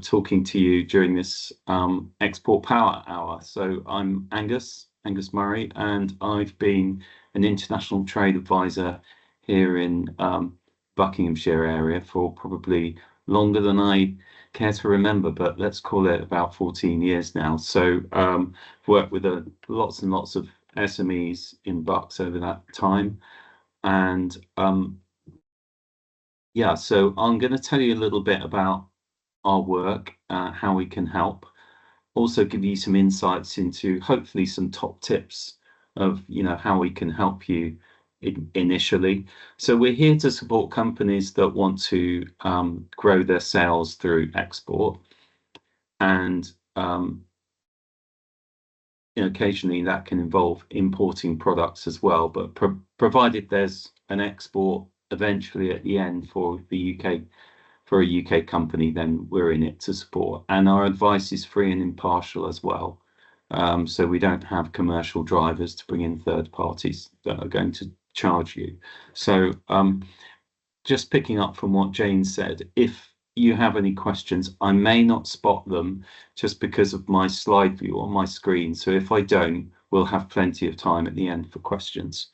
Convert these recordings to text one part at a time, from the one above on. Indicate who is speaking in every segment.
Speaker 1: talking to you during this Export Power Hour. So I'm Angus Murray, and I've been an international trade advisor here in Buckinghamshire area for probably longer than I care to remember, but let's call it about 14 years now. So worked with lots and lots of SMEs in Bucks over that time. And yeah, so I'm going to tell you a little bit about our work, how we can help. Also give you some insights into hopefully some top tips of how we can help you initially. So we're here to support companies that want to grow their sales through export, and occasionally that can involve importing products as well, but provided there's an export eventually at the end for the UK, for a UK company, then we're in it to support. And our advice is free and impartial as well. So we don't have commercial drivers to bring in third parties that are going to charge you. So just picking up from what Jane said, if you have any questions, I may not spot them just because of my slide view on my screen. So if I don't, we'll have plenty of time at the end for questions.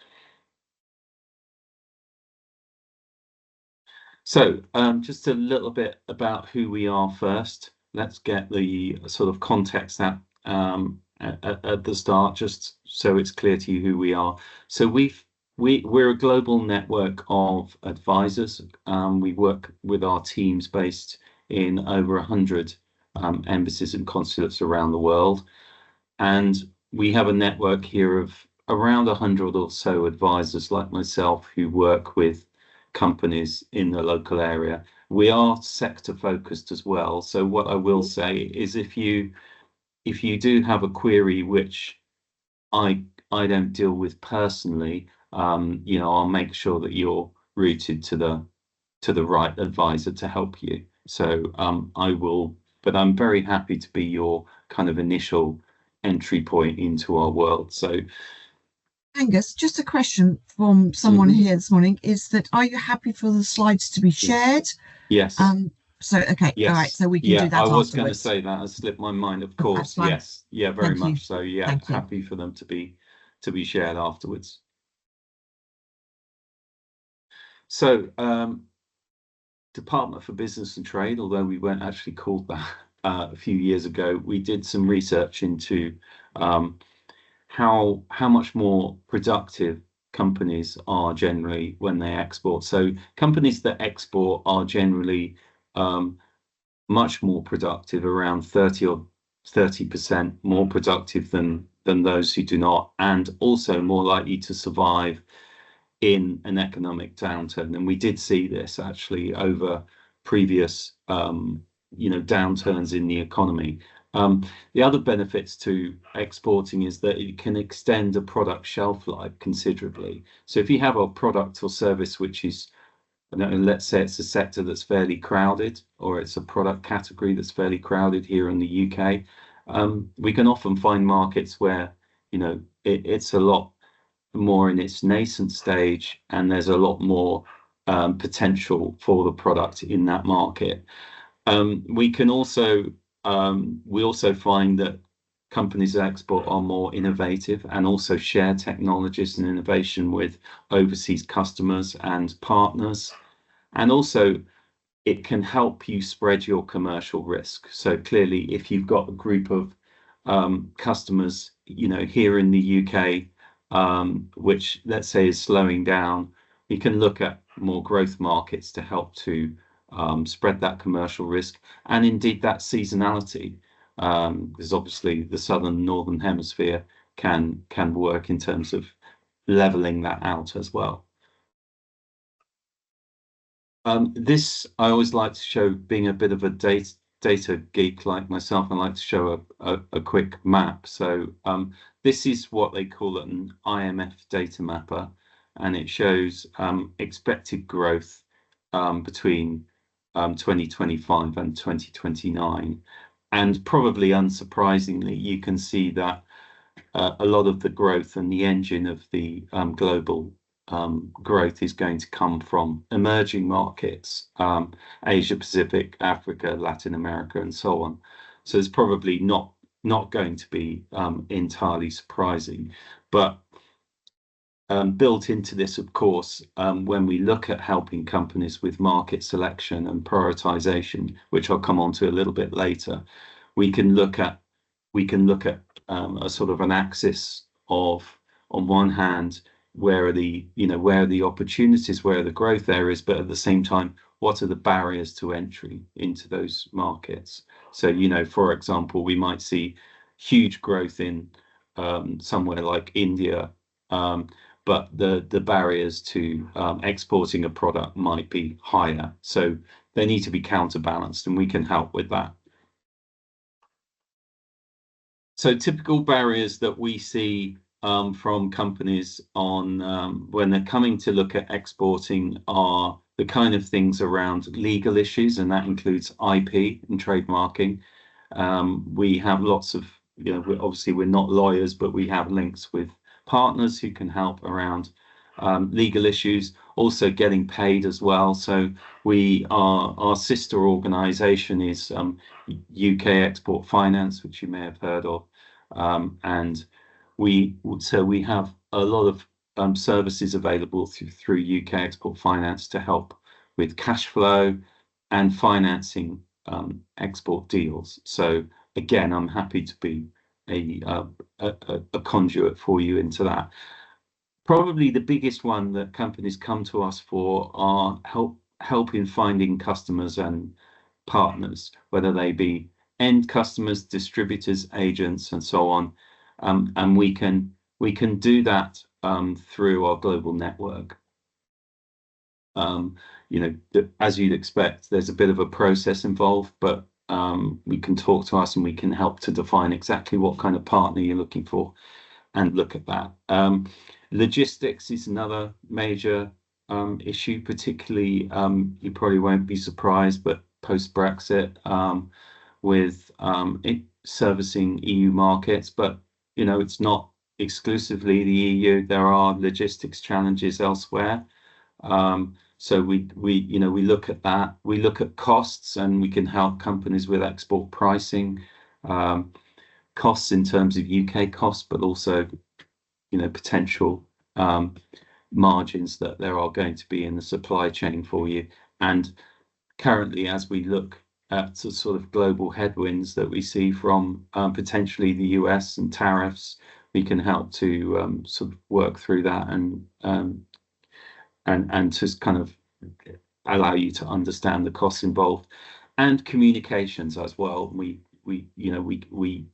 Speaker 1: So just a little bit about who we are first. Let's get the sort of context at the start, just so it's clear to you who we are. So we're a global network of advisors. We work with our teams based in over 100 embassies and consulates around the world. And we have a network here of around 100 or so advisors like myself who work with companies in the local area. We are sector focused as well. So what I will say is if you do have a query which I don't deal with personally, I'll make sure that you're routed to the right advisor to help you. So I will, but I'm very happy to be your kind of initial entry point into our world. So
Speaker 2: Angus, just a question from someone here this morning is that, are you happy for the slides to be shared?
Speaker 1: Yes.
Speaker 2: So, okay.
Speaker 1: Yes.
Speaker 2: All right. So we can do that
Speaker 1: I was
Speaker 2: afterwards.
Speaker 1: going to say that. It slipped my mind, of course. Yes. Yeah, very
Speaker 2: Thank you.
Speaker 1: much so. Yeah,
Speaker 2: Thank you.
Speaker 1: happy for them to be shared afterwards. So, Department for Business and Trade, although we weren't actually called that a few years ago, we did some research into how much more productive companies are generally when they export. So companies that export are generally much more productive, around 30% more productive than those who do not, and also more likely to survive in an economic downturn. And we did see this actually over previous downturns in the economy. The other benefits to exporting is that it can extend a product shelf life considerably. So if you have a product or service which is, let's say it's a sector that's fairly crowded, or it's a product category that's fairly crowded here in the UK, we can often find markets where it's a lot more in its nascent stage, and there's a lot more potential for the product in that market. We also find that companies that export are more innovative and also share technologies and innovation with overseas customers and partners. And also it can help you spread your commercial risk. So clearly, if you've got a group of customers, here in the UK, which let's say is slowing down, you can look at more growth markets to help to spread that commercial risk, and indeed that seasonality, because obviously the southern and northern hemisphere can work in terms of leveling that out as well. This I always like to show, being a bit of a data geek like myself, I like to show a quick map. So this is what they call an IMF data mapper, and it shows expected growth between 2025 and 2029. And probably unsurprisingly, you can see that a lot of the growth and the engine of the global growth is going to come from emerging markets, Asia Pacific, Africa, Latin America, and so on. So it's probably not going to be entirely surprising, but built into this, of course, when we look at helping companies with market selection and prioritization, which I'll come on to a little bit later, we can look at a sort of an axis of, on one hand, where are the opportunities, where are the growth areas, but at the same time, what are the barriers to entry into those markets? So, for example, we might see huge growth in somewhere like India, but the barriers to exporting a product might be higher. So they need to be counterbalanced, and we can help with that. So typical barriers that we see from companies on when they're coming to look at exporting are the kind of things around legal issues, and that includes IP and trademarking. We have lots of, obviously we're not lawyers, but we have links with partners who can help around legal issues, also getting paid as well. So our sister organization is UK Export Finance, which you may have heard of, and we have a lot of services available through UK Export Finance to help with cash flow and financing export deals. So again, I'm happy to be a conduit for you into that. Probably the biggest one that companies come to us for are help in finding customers and partners, whether they be end customers, distributors, agents, and so on. And we can do that through our global network. As you'd expect, there's a bit of a process involved, but we can talk to us and we can help to define exactly what kind of partner you're looking for and look at that. Logistics is another major issue, particularly, you probably won't be surprised, but post-Brexit, with servicing EU markets, but it's not exclusively the EU. There are logistics challenges elsewhere. So we look at that. We look at costs, and we can help companies with export pricing, costs in terms of UK costs, but also potential margins that there are going to be in the supply chain for you. And currently, as we look at the sort of global headwinds that we see from potentially the US and tariffs, we can help to sort of work through that and just kind of allow you to understand the costs involved, and communications as well. We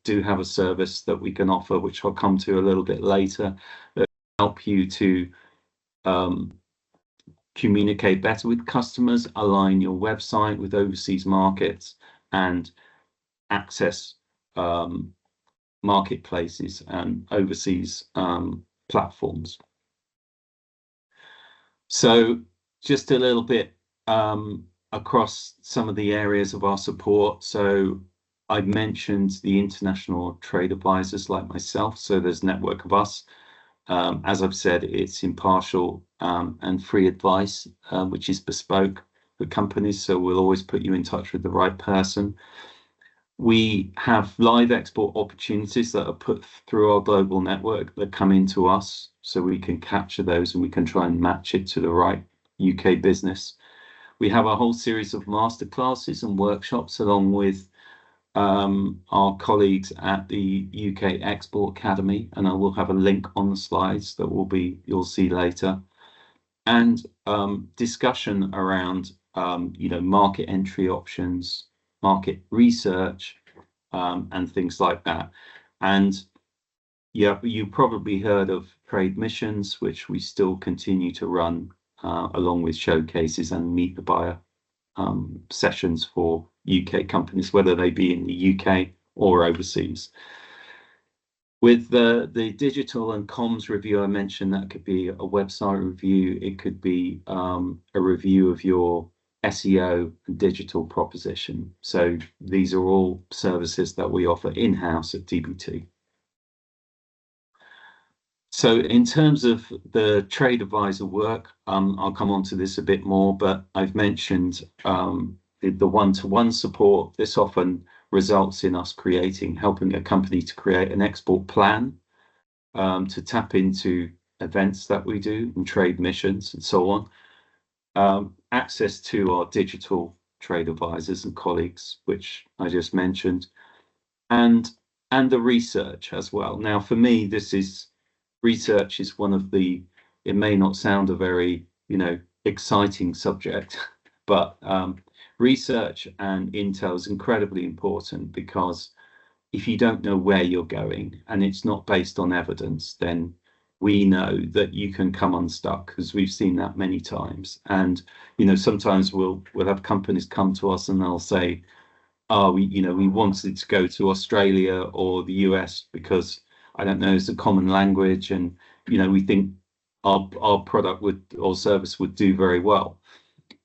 Speaker 1: do have a service that we can offer, which I'll come to a little bit later, that help you to communicate better with customers, align your website with overseas markets, and access marketplaces and overseas platforms. So just a little bit across some of the areas of our support. So I mentioned the international trade advisors like myself. So there's a network of us. As I've said, it's impartial and free advice, which is bespoke for companies. So we'll always put you in touch with the right person. We have live export opportunities that are put through our global network that come into us, so we can capture those and we can try and match it to the right UK business. We have a whole series of masterclasses and workshops along with our colleagues at the UK Export Academy, and I will have a link on the slides that you'll see later, and discussion around market entry options, market research, and things like that. And yeah, you probably heard of trade missions, which we still continue to run along with showcases and meet the buyer sessions for UK companies, whether they be in the UK or overseas. With the digital and comms review I mentioned, that could be a website review, it could be a review of your SEO and digital proposition. So these are all services that we offer in-house at DBT. So in terms of the trade advisor work, I'll come on to this a bit more, but I've mentioned the one-to-one support. This often results in us helping a company to create an export plan, to tap into events that we do and trade missions and so on. Access to our digital trade advisors and colleagues, which I just mentioned, and the research as well. Now, for me, research is one of it may not sound a very, exciting subject, but research and intel is incredibly important, because if you don't know where you're going and it's not based on evidence, then we know that you can come unstuck, because we've seen that many times. And sometimes we'll have companies come to us and they'll say, oh, we wanted to go to Australia or the US because, I don't know, it's a common language, and we think our product or service would do very well.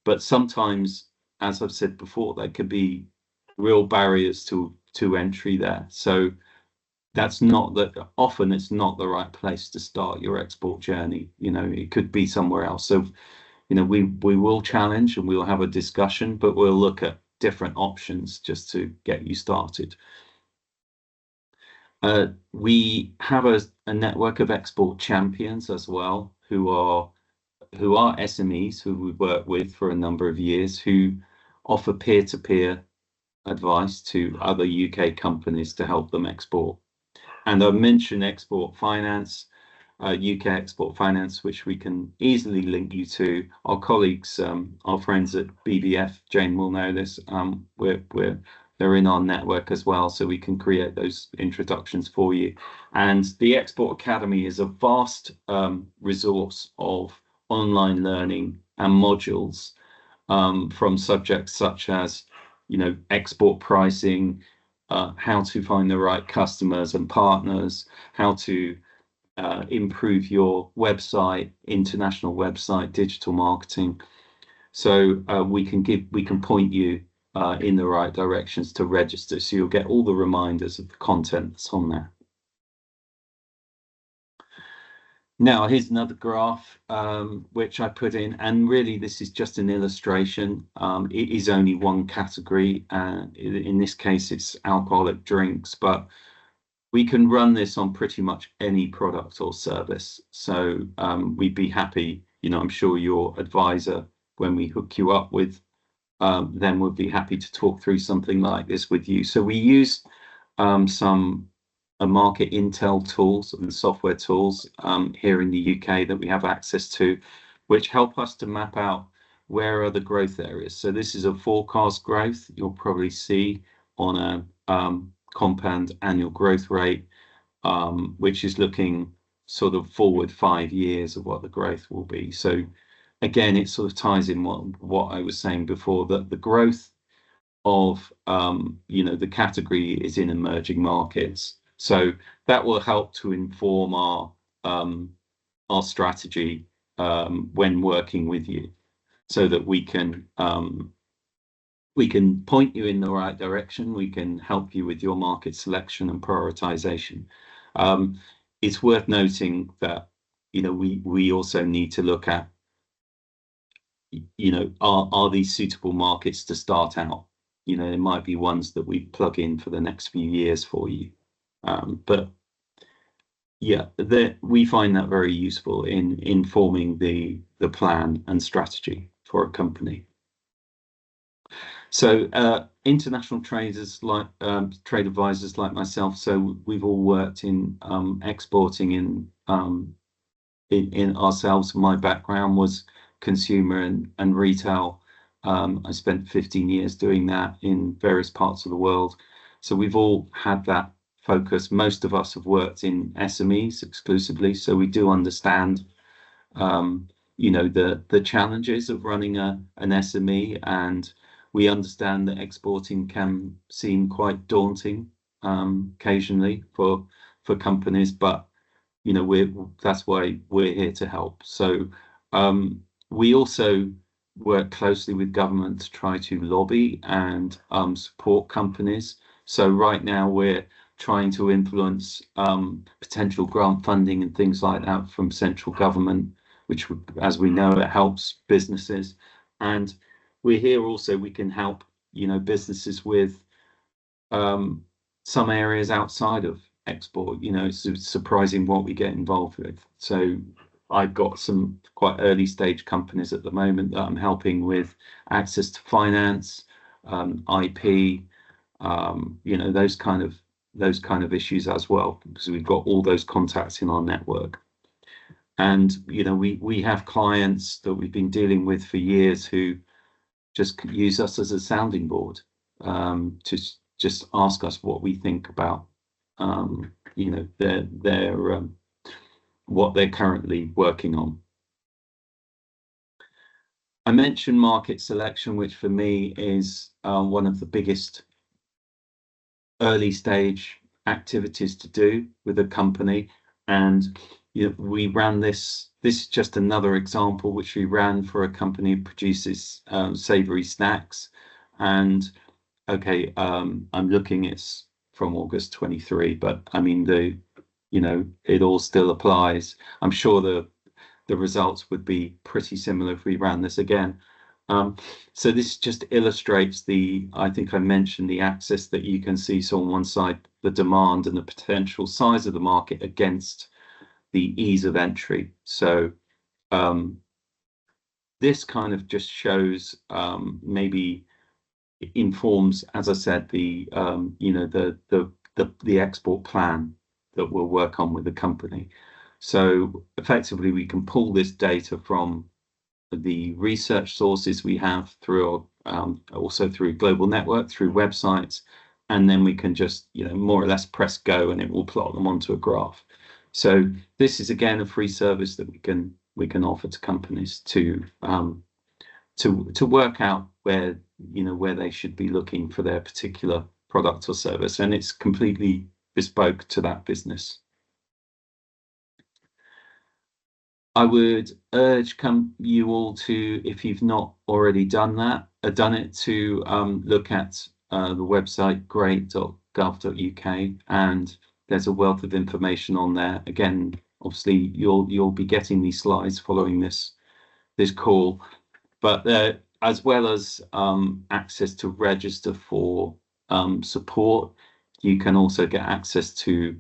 Speaker 1: But sometimes, as I've said before, there could be real barriers to entry there. So often it's not the right place to start your export journey. It could be somewhere else. So we will challenge and we'll have a discussion, but we'll look at different options just to get you started. We have a network of export champions as well, who are SMEs who we've worked with for a number of years, who offer peer-to-peer advice to other UK companies to help them export. And I mentioned export finance, UK export finance, which we can easily link you to. Our colleagues, our friends at BBF, Jane will know this, they're in our network as well, so we can create those introductions for you. And the Export Academy is a vast resource of online learning and modules, from subjects such as, export pricing, how to find the right customers and partners, how to improve your website, international website, digital marketing. So we can point you in the right directions to register, so you'll get all the reminders of the content that's on there. Now, here's another graph which I put in, and really this is just an illustration. It is only one category, and in this case it's alcoholic drinks, but we can run this on pretty much any product or service. So we'd be happy, I'm sure your advisor, when we hook you up with them, would be happy to talk through something like this with you. So we use some market intel tools and software tools here in the UK that we have access to, which help us to map out where are the growth areas. So this is a forecast growth you'll probably see on a compound annual growth rate, which is looking sort of forward 5 years of what the growth will be. So again, it sort of ties in what I was saying before, that the growth of the category is in emerging markets. So that will help to inform our strategy when working with you, so that we can point you in the right direction. We can help you with your market selection and prioritization. It's worth noting that we also need to look at are these suitable markets to start out. There might be ones that we plug in for the next few years for you, but yeah, we find that very useful in informing the plan and strategy for a company. So international traders trade advisors like myself, so we've all worked in exporting in ourselves. My background was consumer and retail. I spent 15 years doing that in various parts of the world. So we've all had that focus. Most of us have worked in SMEs exclusively, so we do understand the challenges of running an SME, and we understand that exporting can seem quite daunting occasionally for companies, but that's why we're here to help. So we also work closely with government to try to lobby and support companies. So right now we're trying to influence potential grant funding and things like that from central government, which, as we know, it helps businesses. And we're here also, we can help, businesses with some areas outside of export. It's surprising what we get involved with. So I've got some quite early stage companies at the moment that I'm helping with access to finance, IP, those kind of issues as well, because we've got all those contacts in our network. And we have clients that we've been dealing with for years who just use us as a sounding board, to just ask us what we think about their what they're currently working on. I mentioned market selection, which for me is one of the biggest early stage activities to do with a company. And we ran this is just another example which we ran for a company who produces savory snacks. And okay, I'm looking, it's from August 23, but I mean it all still applies. I'm sure the results would be pretty similar if we ran this again. So this just illustrates I think I mentioned the access that you can see. So on one side, the demand and the potential size of the market against the ease of entry. So this kind of just shows, maybe informs, as I said, the export plan that we'll work on with the company. So effectively, we can pull this data from the research sources we have through also through global network, through websites, and then we can just more or less press go and it will plot them onto a graph. So this is again a free service that we can offer to companies to work out where they should be looking for their particular product or service, and it's completely bespoke to that business. I would urge you all to, if you've not already done it, to look at the website great.gov.uk, and there's a wealth of information on there. Again, obviously you'll be getting these slides following this call, but as well as access to register for support, you can also get access to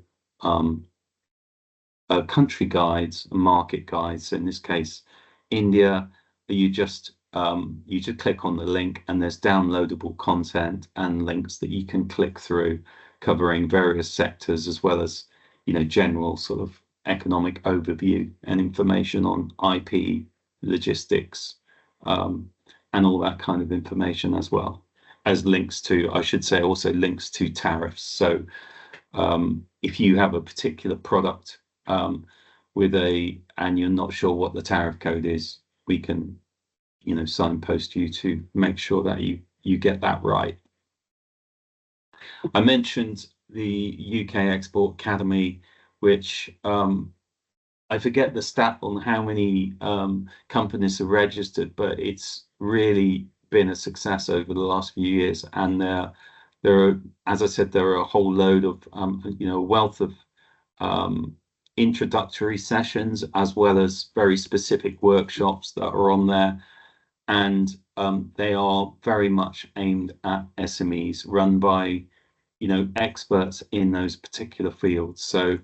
Speaker 1: country guides, market guides. In this case, India. You just click on the link, and there's downloadable content and links that you can click through, covering various sectors, as well as general sort of economic overview and information on IP, logistics, and all that kind of information, as well as links to, I should say, also links to tariffs. So if you have a particular product and you're not sure what the tariff code is, we can signpost you to make sure that you get that right. I mentioned the UK Export Academy, which I forget the stat on how many companies are registered, but it's really been a success over the last few years. And there are, as I said, there are a whole load of wealth of introductory sessions, as well as very specific workshops that are on there, and they are very much aimed at SMEs, run by experts in those particular fields. So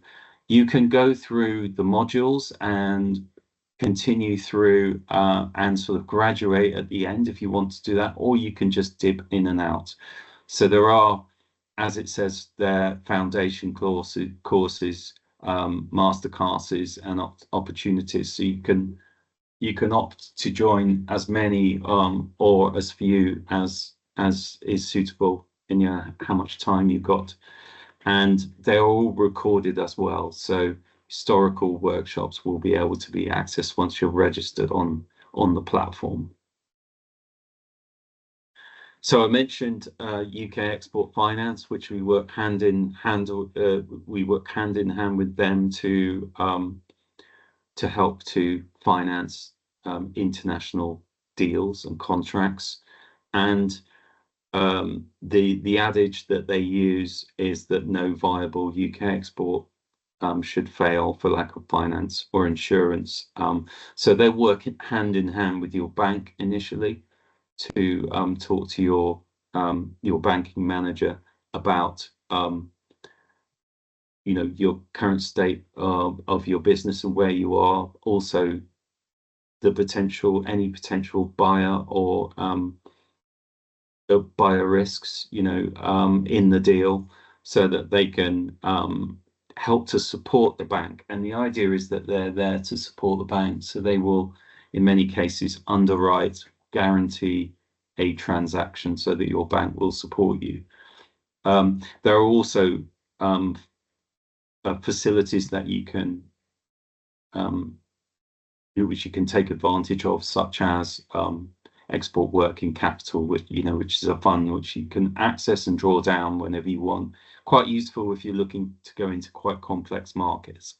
Speaker 1: you can go through the modules and continue through and sort of graduate at the end if you want to do that, or you can just dip in and out. So there are, as it says there, foundation courses, master classes, and opportunities. So you can opt to join as many or as few as is suitable in how much time you've got. And they're all recorded as well. So historical workshops will be able to be accessed once you're registered on the platform. So I mentioned UK Export Finance, which we work hand in hand with them to help to finance international deals and contracts. And the adage that they use is that no viable UK export should fail for lack of finance or insurance. So they're working hand in hand with your bank initially to talk to your banking manager about your current state of your business and where you are. Also, any potential buyer or buyer risks, in the deal, so that they can help to support the bank. And the idea is that they're there to support the bank, so they will, in many cases, underwrite, guarantee a transaction so that your bank will support you. There are also facilities that you can which you can take advantage of, such as export working capital, which is a fund which you can access and draw down whenever you want. Quite useful if you're looking to go into quite complex markets.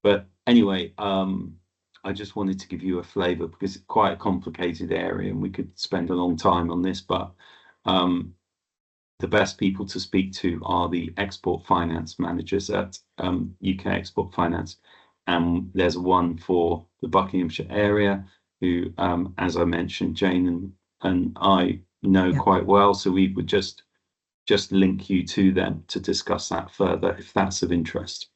Speaker 1: But anyway, I just wanted to give you a flavour, because it's quite a complicated area and we could spend a long time on this, but the best people to speak to are the export finance managers at UK Export Finance. And there's one for the Buckinghamshire area who, as I mentioned, Jane and I know quite well. So we would just link you to them to discuss that further if that's of interest.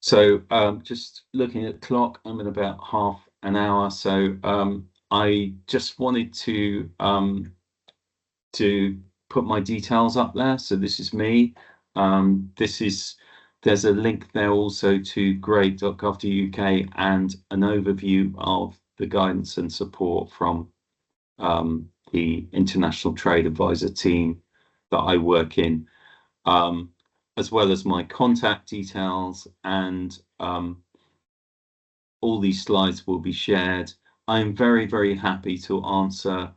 Speaker 1: So just looking at the clock, I'm in about half an hour. So I just wanted to put my details up there. So this is me. There's a link there also to grade.gov.uk and an overview of the guidance and support from the International Trade Advisor team that I work in, as well as my contact details, and all these slides will be shared. I'm very, very happy to answer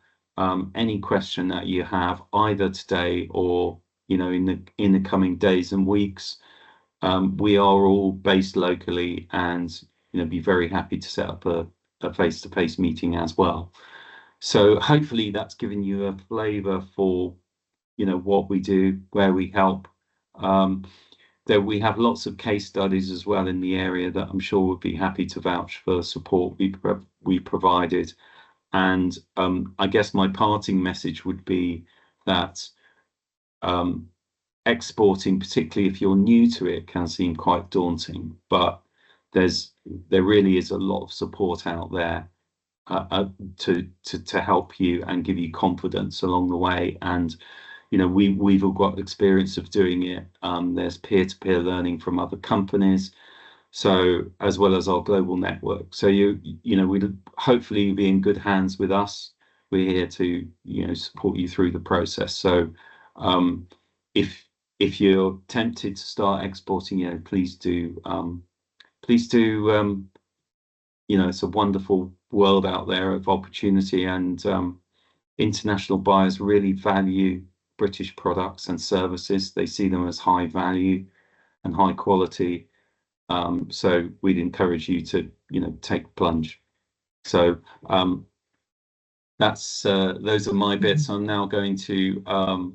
Speaker 1: any question that you have, either today or in the coming days and weeks. We are all based locally, and be very happy to set up a face-to-face meeting as well. So hopefully that's given you a flavour for what we do, where we help. There we have lots of case studies as well in the area that I'm sure would be happy to vouch for support we provided. And I guess my parting message would be that exporting, particularly if you're new to it, can seem quite daunting, but there really is a lot of support out there to help you and give you confidence along the way. And we've all got experience of doing it. There's peer-to-peer learning from other companies, so as well as our global network. So we'd hopefully be in good hands with us. We're here to support you through the process. So if you're tempted to start exporting, please do. It's a wonderful world out there of opportunity, and international buyers really value British products and services. They see them as high value and high quality. So we'd encourage you to take a plunge. So those are my bits. I'm now going to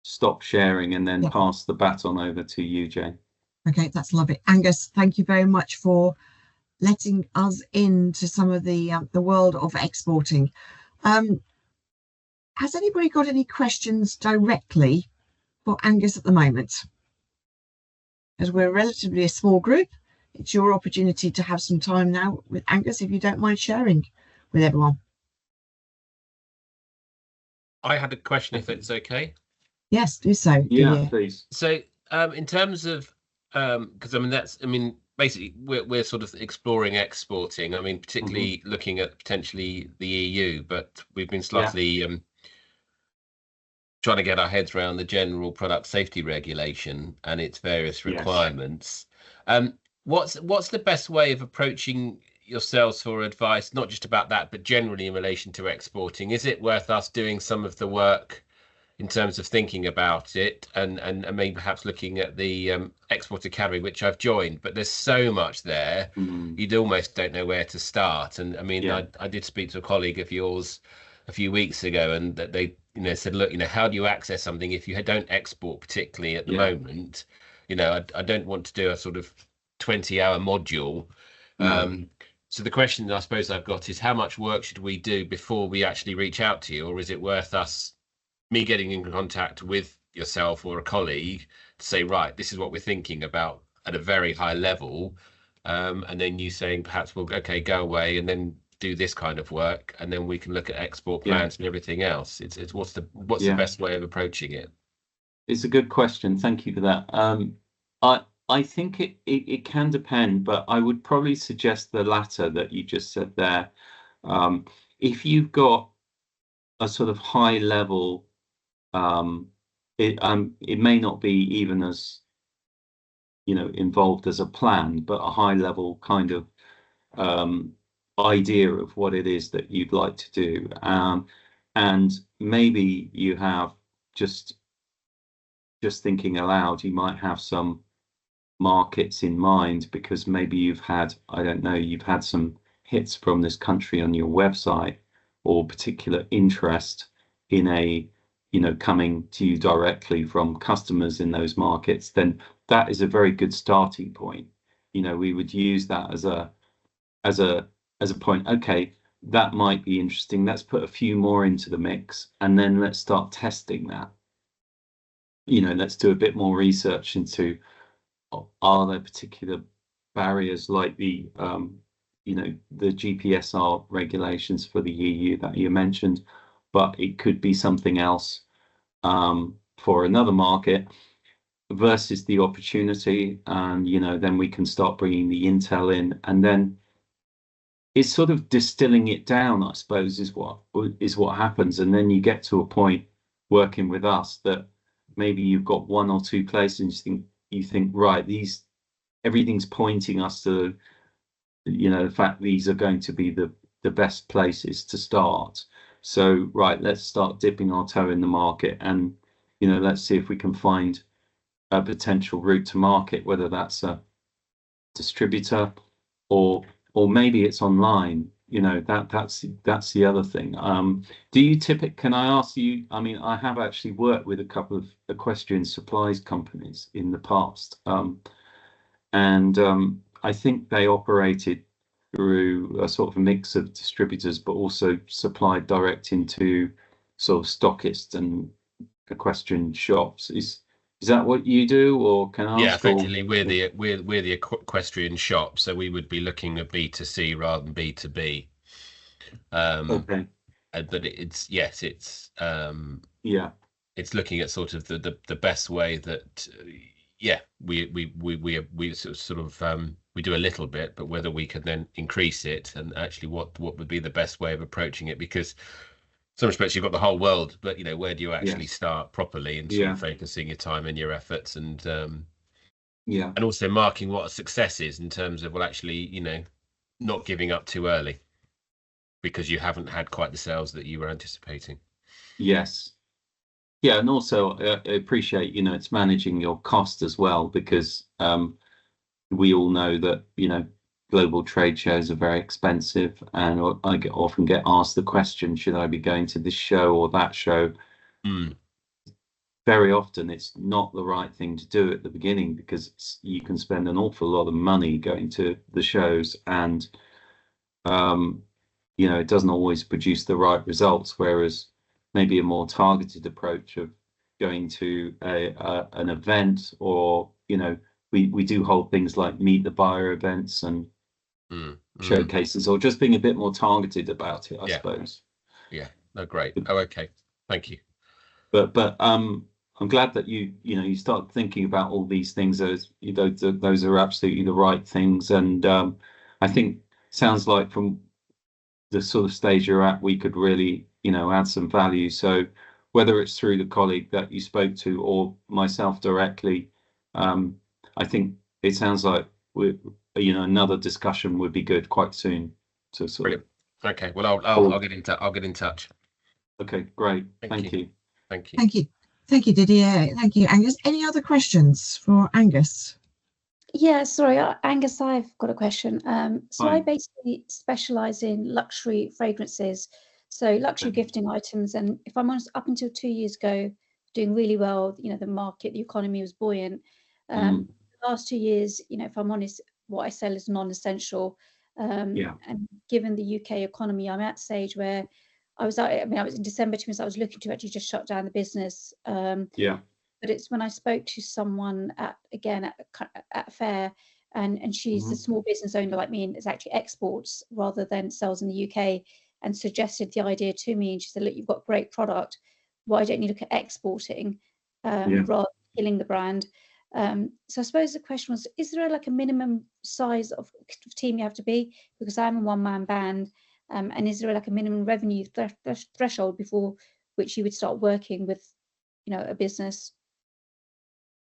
Speaker 1: stop sharing and then pass the baton over to you, Jane.
Speaker 2: Okay, that's lovely. Angus, thank you very much for letting us into some of the world of exporting. Has anybody got any questions directly for Angus at the moment? As we're relatively a small group, it's your opportunity to have some time now with Angus, if you don't mind sharing with everyone.
Speaker 3: I had a question, if it's okay.
Speaker 2: Yes, do so.
Speaker 1: Yeah, please.
Speaker 3: So in terms of because basically we're sort of exploring exporting, particularly looking at potentially the EU, but we've been slightly trying to get our heads around the general product safety regulation and its various requirements. What's the best way of approaching yourselves for advice, not just about that, but generally in relation to exporting? Is it worth us doing some of the work in terms of thinking about it, and maybe perhaps looking at the Export Academy, which I've joined, but there's so much there, you'd almost don't know where to start. And I did speak to a colleague of yours a few weeks ago, and that they said, look, how do you access something if you don't export, particularly at the moment? I don't want to do a sort of 20-hour module. So the question I suppose I've got is, how much work should we do before we actually reach out to you? Or is it worth me getting in contact with yourself or a colleague to say, right, this is what we're thinking about at a very high level, and then you saying perhaps we'll go away and then do this kind of work, and then we can look at export plans and everything else. It's what's the best way of approaching it?
Speaker 1: It's a good question. Thank you for that. I think it can depend, but I would probably suggest the latter that you just said there. If you've got a sort of high level, it may not be even as involved as a plan, but a high level kind of idea of what it is that you'd like to do, and maybe you have just thinking aloud, you might have some markets in mind because maybe you've had some hits from this country on your website, or particular interest in coming to you directly from customers in those markets. Then that is a very good starting point. We would use that as a point. Okay, that might be interesting. Let's put a few more into the mix, and then let's start testing that. Let's do a bit more research into, are there particular barriers like the GPSR regulations for the EU that you mentioned, but it could be something else for another market versus the opportunity, and then we can start bringing the intel in, and then it's sort of distilling it down, I suppose, is what happens. And then you get to a point working with us that maybe you've got one or two places you think right, everything's pointing us to the fact these are going to be the best places to start. So right, let's start dipping our toe in the market, and let's see if we can find a potential route to market, whether that's a distributor or maybe it's online. That's the other thing. Can I ask you, I have actually worked with a couple of equestrian supplies companies in the past, and I think they operated through a sort of mix of distributors, but also supplied direct into sort of stockists and equestrian shops. Is that what you do, or can I ask?
Speaker 3: Effectively, we're the equestrian shop, so we would be looking at B2C rather than B2B.
Speaker 1: Okay.
Speaker 3: But it's looking at sort of the best way that we sort of we do a little bit, but whether we can then increase it, and actually what would be the best way of approaching it, because some respects you've got the whole world, but where do you actually start properly and sort of focusing your time and your efforts, and and also marking what a success is in terms of, well, actually, not giving up too early because you haven't had quite the sales that you were anticipating.
Speaker 1: Yes. Yeah, and also I appreciate, it's managing your cost as well, because we all know that, global trade shows are very expensive, and I often get asked the question, should I be going to this show or that show? Very often it's not the right thing to do at the beginning, because you can spend an awful lot of money going to the shows, and it doesn't always produce the right results, whereas maybe a more targeted approach of going to an event, or we do hold things like meet the buyer events and showcases, or just being a bit more targeted about it, I suppose.
Speaker 3: Yeah, no, great. Oh, okay, thank you.
Speaker 1: But I'm glad that you start thinking about all these things. Those are absolutely the right things, and I think sounds like from the sort of stage you're at, we could really add some value. So whether it's through the colleague that you spoke to or myself directly, I think it sounds like another discussion would be good quite soon. So
Speaker 3: brilliant. Okay, well, I'll get in touch. I'll get in touch.
Speaker 1: Okay, great. Thank you.
Speaker 2: Thank you, Didier. Thank you, Angus. Any other questions for Angus?
Speaker 4: Yeah, sorry, Angus, I've got a question. So I basically specialize in luxury fragrances. So luxury gifting items, and if I'm honest, up until 2 years ago, doing really well. The market, the economy was buoyant. The last 2 years, if I'm honest, what I sell is non-essential. And given the UK economy, I'm at a stage where I was in December, to be honest, I was looking to actually just shut down the business. But it's when I spoke to someone at a fair, and she's a small business owner like me, and it's actually exports rather than sells in the UK, and suggested the idea to me. And she said, look, you've got great product. Why don't you look at exporting rather than killing the brand? So I suppose the question was, is there like a minimum size of team you have to be? Because I'm a one-man band. And is there like a minimum revenue threshold before which you would start working with, a business?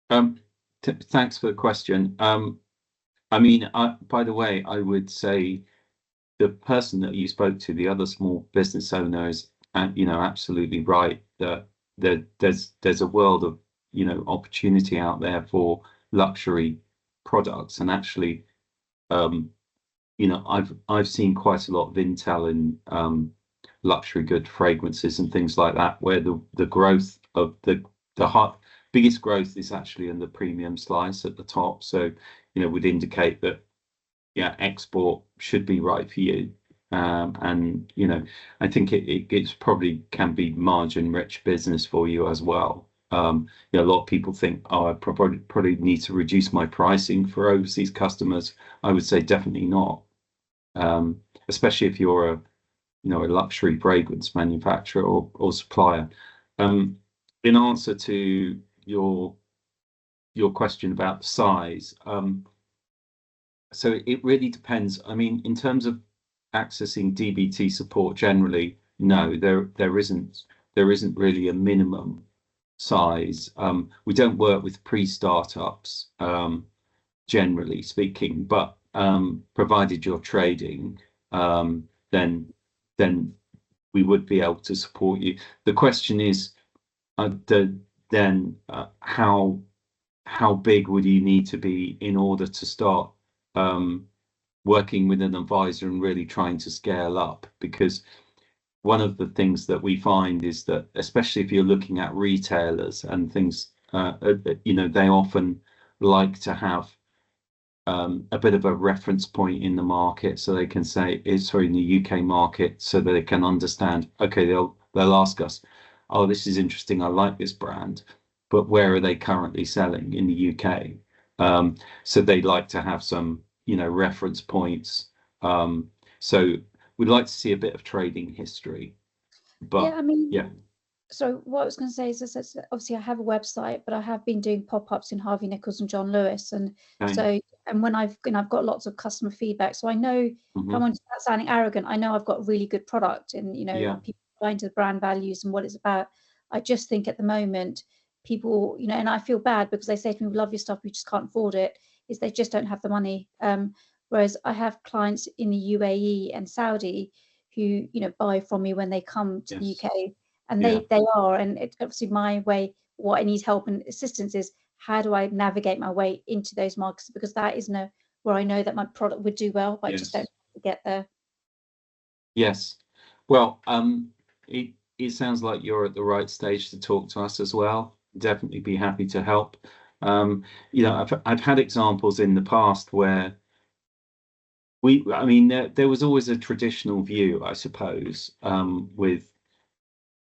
Speaker 1: Thanks for the question. I mean, by the way, I would say the person that you spoke to, the other small business owner, is, absolutely right that there's a world of, opportunity out there for luxury products. And actually, I've seen quite a lot of intel in luxury good fragrances and things like that, where the growth of the biggest growth is actually in the premium slice at the top. So, would indicate that, export should be right for you. And, I think it's probably can be margin rich business for you as well. A lot of people think, oh, I probably need to reduce my pricing for overseas customers. I would say definitely not. Especially if you're a luxury fragrance manufacturer or supplier. In answer to your question about the size, so it really depends. I mean, in terms of accessing DBT support generally, no, there isn't really a minimum size. We don't work with pre-startups, generally speaking, but provided you're trading, then we would be able to support you. The question is, how big would you need to be in order to start working with an advisor and really trying to scale up? Because one of the things that we find is that, especially if you're looking at retailers and things, they often like to have a bit of a reference point in the market, so they can say, in the UK market, so that they can understand. Okay, they'll ask us, oh, this is interesting, I like this brand, but where are they currently selling in the UK? So they'd like to have some, reference points. So we'd like to see a bit of trading history. But
Speaker 4: So what I was going to say is that obviously I have a website, but I have been doing pop-ups in Harvey Nichols and John Lewis, and when I've got lots of customer feedback, so I know, if I want to start sounding arrogant, I know I've got really good product, and people buy into the brand values and what it's about. I just think at the moment people, and I feel bad because they say to me, we love your stuff, we just can't afford it, is they just don't have the money. Whereas I have clients in the UAE and Saudi who buy from me when they come to the UK. And they are, and it's obviously my way. What I need help and assistance is, how do I navigate my way into those markets? Because that is where I know that my product would do well, but I just don't get there. Yes.
Speaker 1: Well, it sounds like you're at the right stage to talk to us as well. Definitely be happy to help. I've had examples in the past where there was always a traditional view, I suppose, with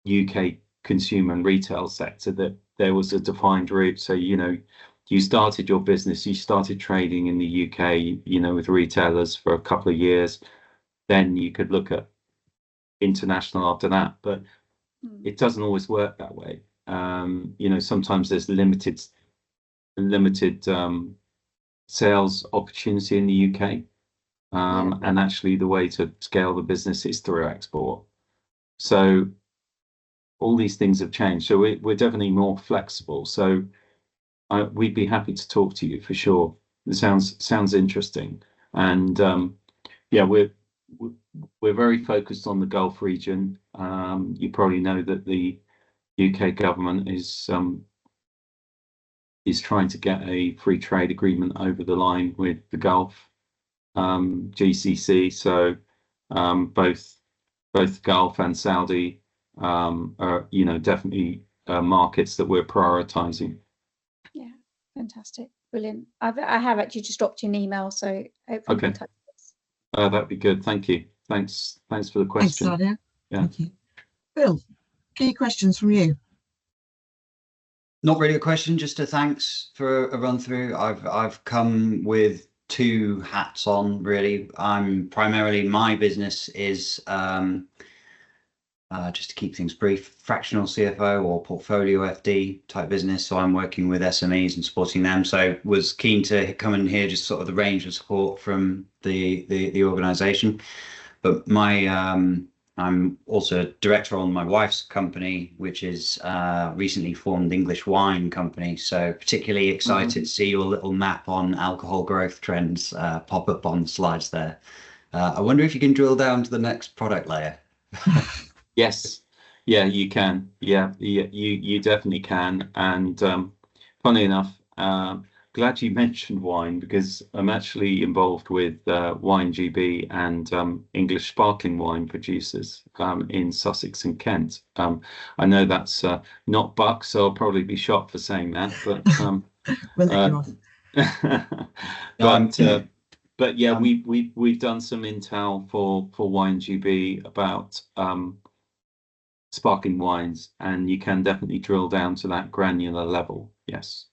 Speaker 1: UK consumer and retail sector, that there was a defined route. So, you started your business, you started trading in the UK, with retailers for a couple of years, then you could look at international after that. But it doesn't always work that way. Sometimes there's limited sales opportunity in the UK. And actually the way to scale the business is through export. So all these things have changed. So we're definitely more flexible. So we'd be happy to talk to you for sure. It sounds interesting. And we're very focused on the Gulf region. You probably know that the UK government is trying to get a free trade agreement over the line with the Gulf, GCC. So both both Gulf and Saudi are, you know, definitely markets that we're prioritizing.
Speaker 4: Yeah, fantastic, brilliant. I have actually just dropped you an email, so hopefully
Speaker 1: Okay.
Speaker 4: we'll touch base.
Speaker 1: That'd be good. Thank you. Thanks for the question.
Speaker 2: Thanks, Sadia.
Speaker 1: Yeah.
Speaker 2: Thank you. Bill, key questions from you.
Speaker 5: Not really a question, just a thanks for a run through. I've come with two hats on, really. I'm primarily, my business is just to keep things brief, fractional CFO or portfolio FD type business. So I'm working with SMEs and supporting them. So was keen to come in here, just sort of the range of support from the organization. But my I'm also director on my wife's company, which is recently formed English wine company. So particularly excited to see your little map on alcohol growth trends pop up on the slides there. I wonder if you can drill down to the next product layer.
Speaker 1: Yes, yeah, you can. Yeah, you definitely can. And funny enough, glad you mentioned wine, because I'm actually involved with Wine GB and English sparkling wine producers in Sussex and Kent. I know that's not Buck, so I'll probably be shot for saying that, but
Speaker 2: We'll let you off.
Speaker 1: But yeah, we've done some intel for Wine GB about sparkling wines, and you can definitely drill down to that granular level. Yes.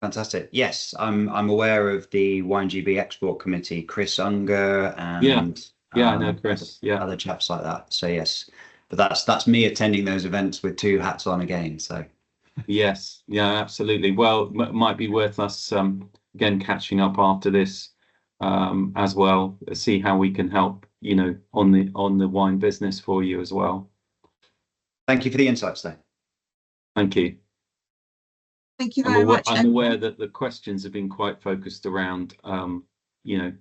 Speaker 5: Fantastic. Yes, I'm aware of the Wine GB Export Committee, Chris Unger and
Speaker 1: I know Chris.
Speaker 5: Other chaps like that. So yes, but that's me attending those events with two hats on again. So
Speaker 1: yes, yeah, absolutely. Well, might be worth us again catching up after this as well. See how we can help, you know, on the wine business for you as well.
Speaker 5: Thank you for the insights there.
Speaker 1: Thank you.
Speaker 2: Thank you very much.
Speaker 1: I'm aware that the questions have been quite focused around, you know,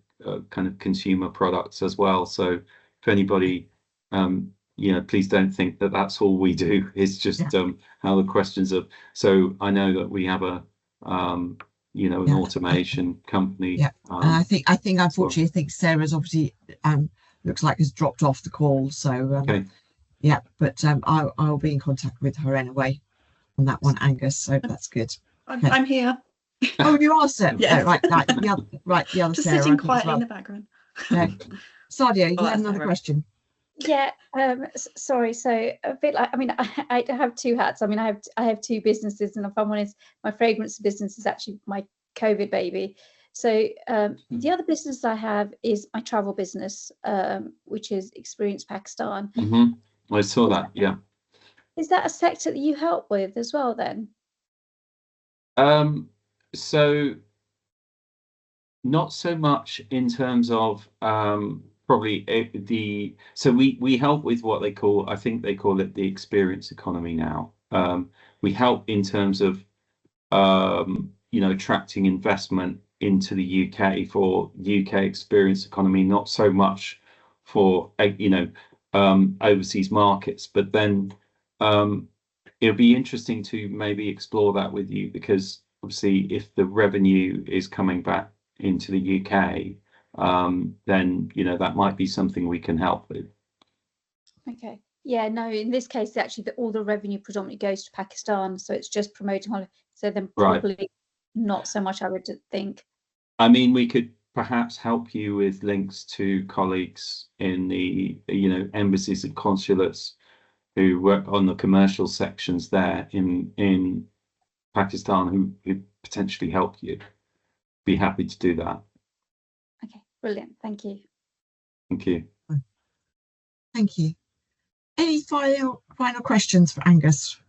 Speaker 1: kind of consumer products as well. So if anybody, you know, please don't think that that's all we do. It's just how the questions are. So I know that we have a, you know, an automation company.
Speaker 2: Yeah, I think unfortunately, I think Sarah's obviously looks like has dropped off the call. So
Speaker 1: okay.
Speaker 2: Yeah, but I'll be in contact with her anyway on that one, Angus. So that's good.
Speaker 6: I'm here.
Speaker 2: Oh, you are, Sarah.
Speaker 6: Yeah.
Speaker 2: Right, the other
Speaker 6: Just
Speaker 2: Sarah,
Speaker 6: sitting quietly in the background.
Speaker 2: Sadia, you had another question.
Speaker 4: Yeah, sorry. So a bit like, I mean, I have two hats. I mean, I have two businesses, and if I'm honest, my fragrance business is actually my COVID baby. So the other business I have is my travel business, which is Experience Pakistan.
Speaker 1: I saw that. Yeah.
Speaker 4: Is that a sector that you help with as well then?
Speaker 1: So not so much in terms of probably so we help with what they call, I think they call it the experience economy now. We help in terms of you know, attracting investment into the UK for UK experience economy, not so much for you know, overseas markets. But then it'll be interesting to maybe explore that with you, because obviously if the revenue is coming back into the UK, then you know, that might be something we can help with.
Speaker 4: Okay. Yeah, no, in this case actually all the revenue predominantly goes to Pakistan, so it's just promoting holiday. So then probably not so much, I would think.
Speaker 1: I mean, we could perhaps help you with links to colleagues in the, you know, embassies and consulates who work on the commercial sections there in Pakistan who potentially help you. Be happy to do that.
Speaker 4: Okay, brilliant. Thank you.
Speaker 1: Thank you.
Speaker 2: Thank you. Any final questions for Angus?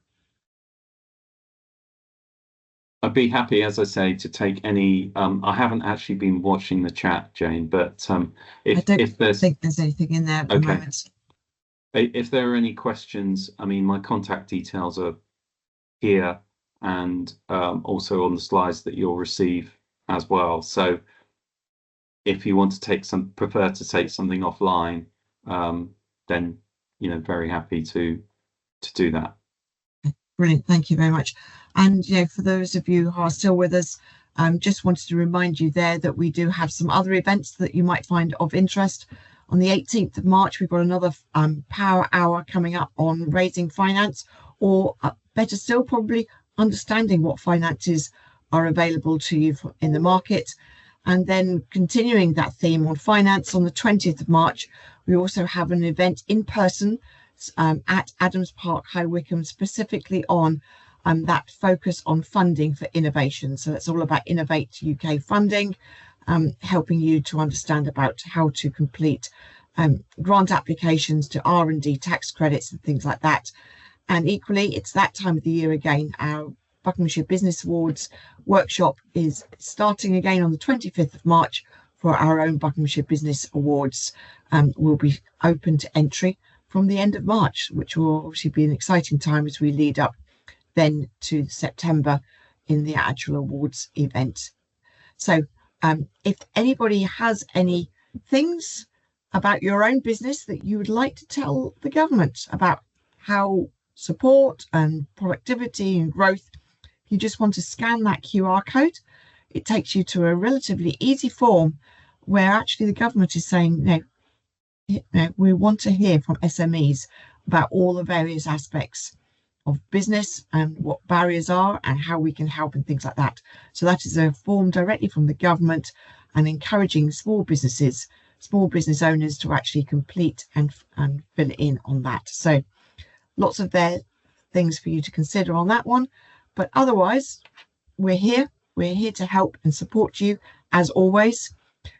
Speaker 1: I'd be happy, as I say, to take any. I haven't actually been watching the chat, Jane, but if there's,
Speaker 2: think there's anything in there at the moment.
Speaker 1: If there are any questions, I mean, my contact details are here and also on the slides that you'll receive as well. So if you want to prefer to take something offline, then you know, very happy to do that.
Speaker 2: Brilliant, thank you very much. And you know, for those of you who are still with us, just wanted to remind you there that we do have some other events that you might find of interest. On the 18th of March, we've got another power hour coming up on raising finance, or better still, probably understanding what finances are available to you in the market. And then continuing that theme on finance, on the 20th of March, we also have an event in person at Adams Park, High Wycombe, specifically on that focus on funding for innovation. So that's all about Innovate UK funding, helping you to understand about how to complete grant applications to R&D tax credits and things like that. And equally, it's that time of the year again. Our Buckinghamshire Business Awards workshop is starting again on the 25th of March for our own Buckinghamshire Business Awards. Will be open to entry from the end of March, which will obviously be an exciting time as we lead up then to September in the actual awards event. So if anybody has any things about your own business that you would like to tell the government about, how support and productivity and growth, you just want to scan that QR code. It takes you to a relatively easy form where actually the government is saying, no, we want to hear from SMEs about all the various aspects of business and what barriers are and how we can help and things like that. So that is a form directly from the government, and encouraging small business owners to actually complete and fill in on that. So lots of things for you to consider on that one. But otherwise, we're here to help and support you as always.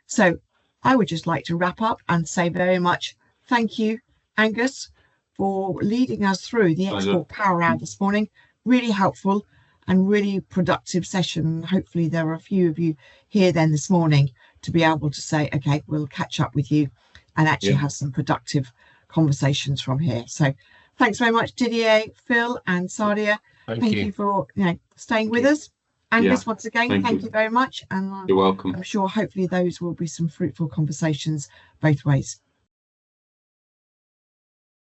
Speaker 2: So I would just like to wrap up and say very much thank you, Angus, for leading us through the Export Power Hour this morning. Really helpful and really productive session. Hopefully there are a few of you here then this morning to be able to say, okay, we'll catch up with you and actually have some productive conversations from here. So thanks very much, Didier, Phil and Sadia. Thank you for staying with us. Angus, once again, thank you very much. And
Speaker 1: you're welcome.
Speaker 2: I'm sure hopefully those will be some fruitful conversations both ways.